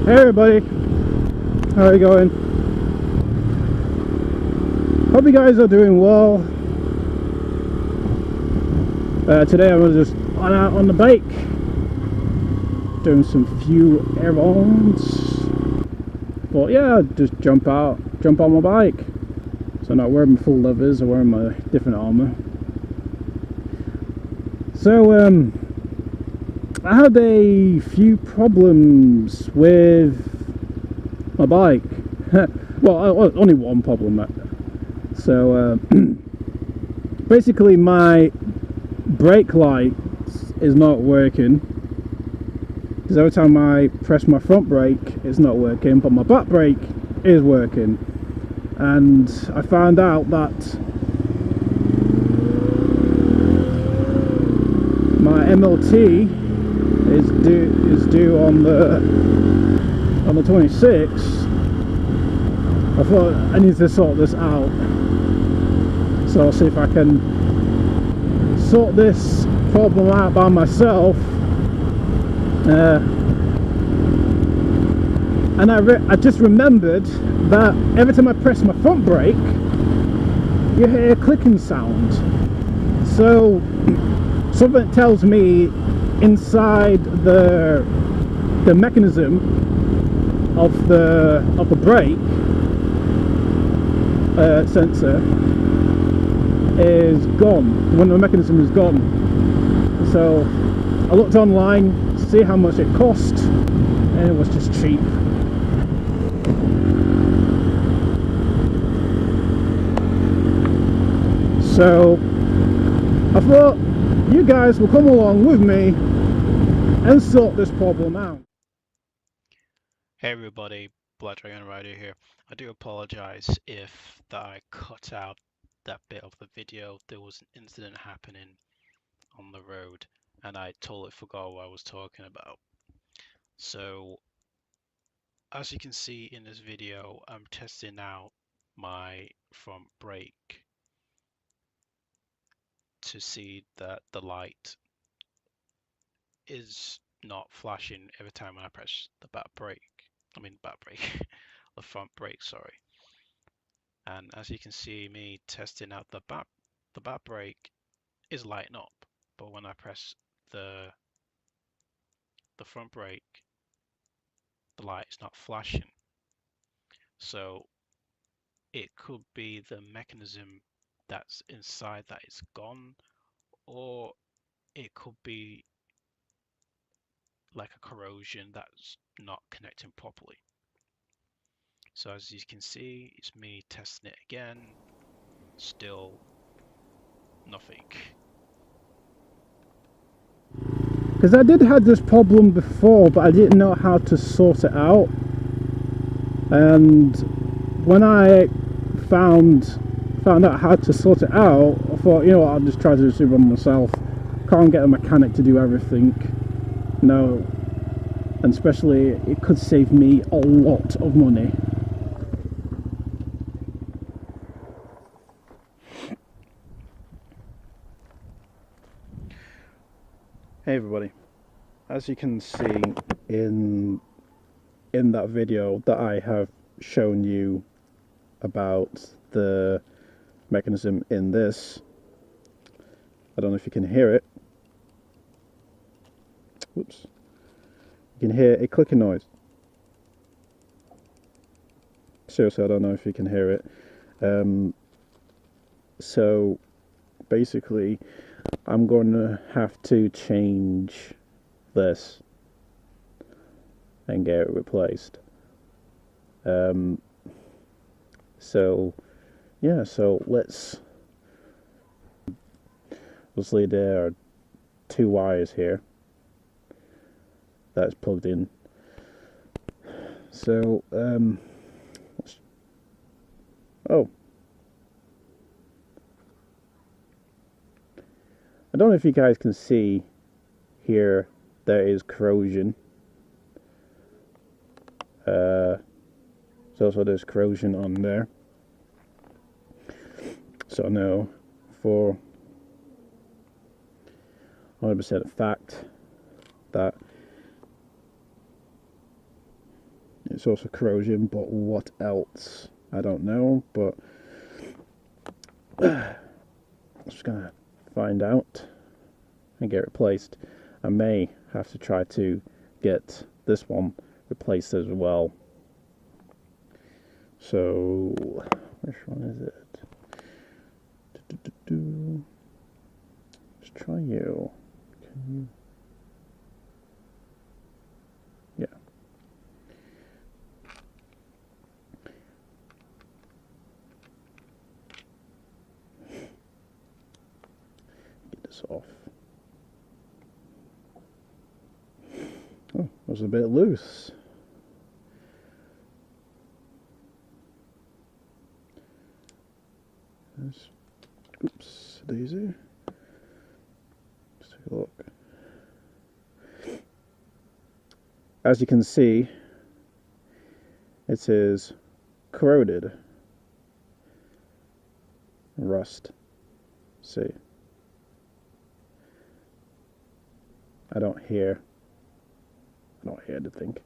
Hey everybody, how are you going? Hope you guys are doing well. Today I'm just out on the bike, doing some few errands. But yeah, just jump on my bike. So I'm not wearing my full leathers, I'm wearing my different armour. So I had a few problems with my bike. Well, only one problem. So basically my brake light is not working, because every time I press my front brake it's not working, but my back brake is working. And I found out that my MLT is due on the 26th. I thought I need to sort this out, so I'll see if I can sort this problem out by myself. And I just remembered that every time I press my front brake you hear a clicking sound. So something tells me inside the mechanism of the brake sensor is gone. When the mechanism is gone. So I looked online to see how much it cost, and it was just cheap. So I thought you guys will come along with me and sort this problem out. Hey everybody, Black Dragon Rider here. I do apologize if I cut out that bit of the video. There was an incident happening on the road and I totally forgot what I was talking about. So as you can see in this video, I'm testing out my front brake to see that the light is not flashing every time when I press the the front brake, sorry. And as you can see, me testing out the back brake is lighting up, but when I press the front brake, the light is not flashing. So it could be the mechanism that's inside that is gone, or it could be like a corrosion that's not connecting properly. So as you can see, it's me testing it again, still nothing. Because I did have this problem before, but I didn't know how to sort it out. And when I found out how to sort it out, I thought, you know what, I'll just try to do it by myself. Can't get a mechanic to do everything. No. And especially, it could save me a lot of money. Hey everybody, as you can see in that video that I have shown you about the mechanism in this, I don't know if you can hear it. Whoops. You can hear a clicking noise. Seriously, I don't know if you can hear it. So basically I'm going to have to change this and get it replaced. So yeah, so let's obviously there are two wires here that's plugged in. So oh, I don't know if you guys can see here, there is corrosion. There's also there's corrosion on there. So I know for 100% fact that it's also corrosion, but what else? I don't know, but I'm just gonna find out and get replaced. I may have to try to get this one replaced as well. So, which one is it? Let's try you. Can you? Yeah. Get this off. Oh, it was a bit loose. Oops, daisy. Let's take a look. As you can see, it is corroded. Rust. See. I don't hear anything.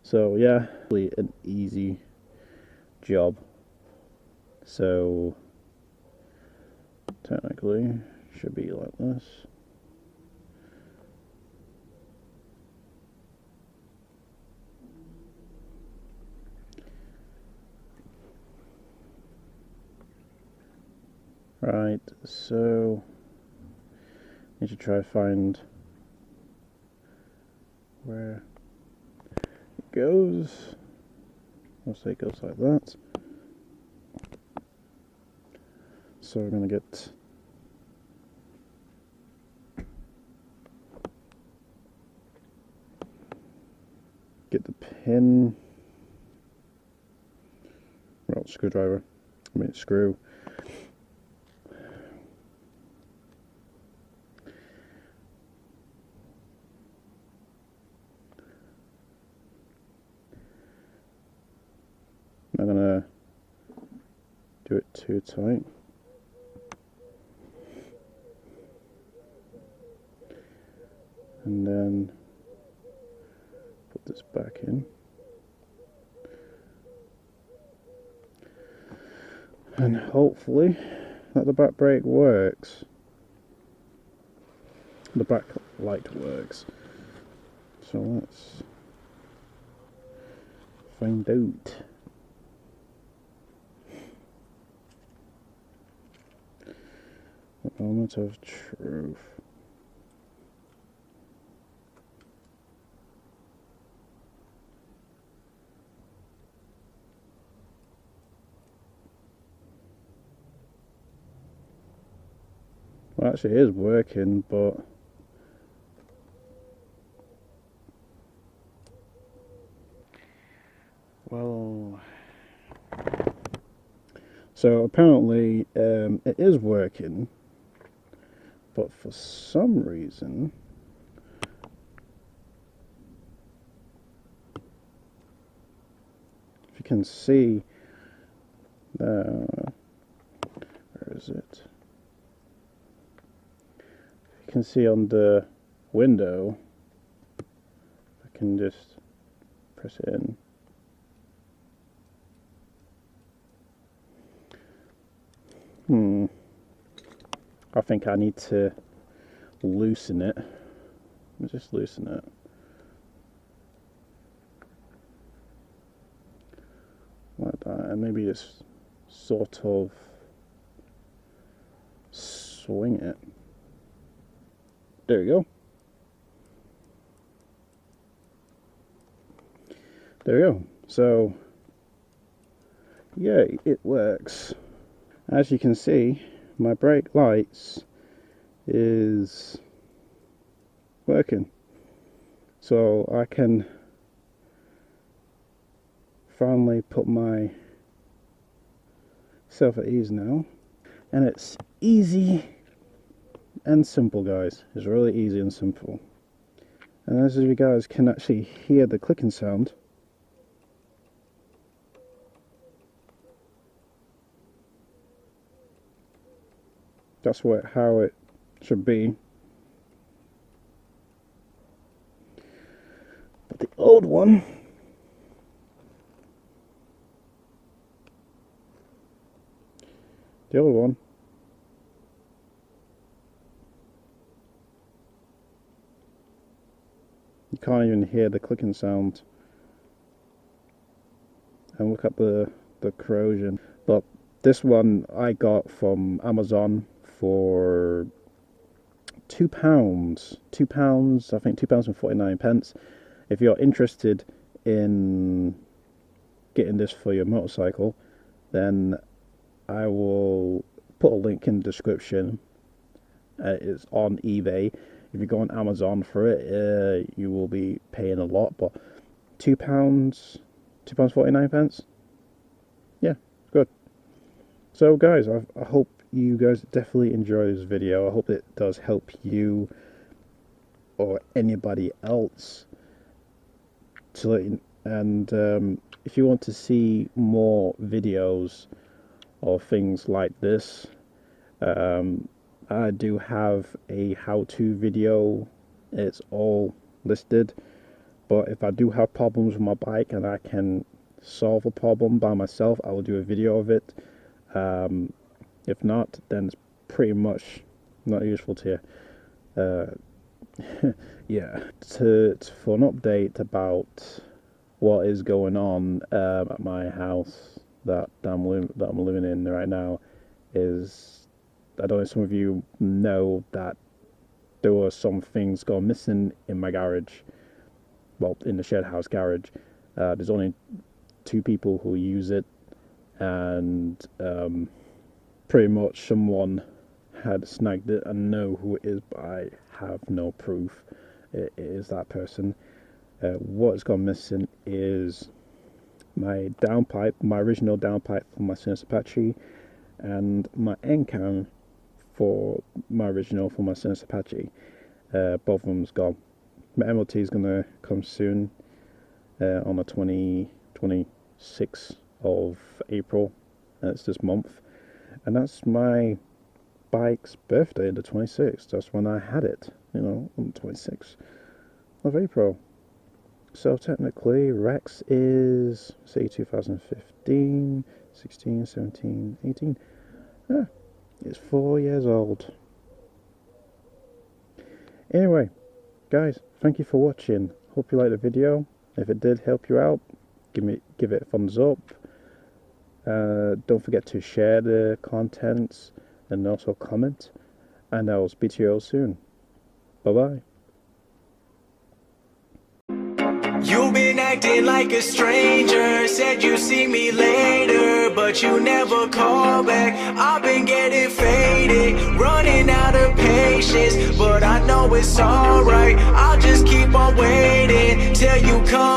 So yeah, really an easy job. So technically should be like this. Right, so need to try to find where it goes. I'll say it goes like that. So we're going to get the pin, well, screwdriver, screw. I'm not going to do it too tight. And then put this back in. And hopefully that the back brake works. The back light works. So let's find out. The moment of truth. Well, actually it is working, but well, so apparently it is working, but for some reason if you can see where is it? You can see on the window, I can just press it in. I think I need to loosen it. Just loosen it. Like that, and maybe just sort of swing it. There we go. There we go. So, yeah, it works. As you can see, my brake lights is working. So I can finally put myself at ease now. And it's easy and simple, guys. It's really easy and simple. And as you guys can actually hear the clicking sound, that's how it should be. one. The other one. You can't even hear the clicking sound. And look at the corrosion. But this one I got from Amazon for £2. £2, I think £2.49. If you're interested in getting this for your motorcycle, then I will put a link in the description. It's on eBay. If you go on Amazon for it, you will be paying a lot, but £2, £2.49. Yeah, good. So guys, I hope you guys definitely enjoy this video. I hope it does help you or anybody else. And if you want to see more videos or things like this, I do have a how-to video. It's all listed. But if I do have problems with my bike and I can solve a problem by myself, I will do a video of it. If not, then it's pretty much not useful to you. Yeah, for an update about what is going on at my house that I'm living in right now is, I don't know if some of you know that there were some things gone missing in my garage. Well, in the shed house garage. There's only 2 people who use it, and pretty much someone had snagged it. I know who it is, but I have no proof it is that person. What's gone missing is my downpipe, my original downpipe for my Sinnis Apache, and my end cam for my Sinnis Apache. Both of them's gone. My MOT is gonna come soon, on the 26th of April. That's this month, and that's my bike's birthday, the 26th. That's when I had it, you know, on the 26th of April. So technically, Rex is, say, 2015, 16, 17, 18. Yeah, it's 4 years old. Anyway, guys, thank you for watching. Hope you liked the video. If it did help you out, give it a thumbs up. Don't forget to share the contents and also comment. And I will speak to you all soon. Bye bye. You've been acting like a stranger, said you see me later, but you never call back. I've been getting faded, running out of patience, but I know it's alright. I'll just keep on waiting till you come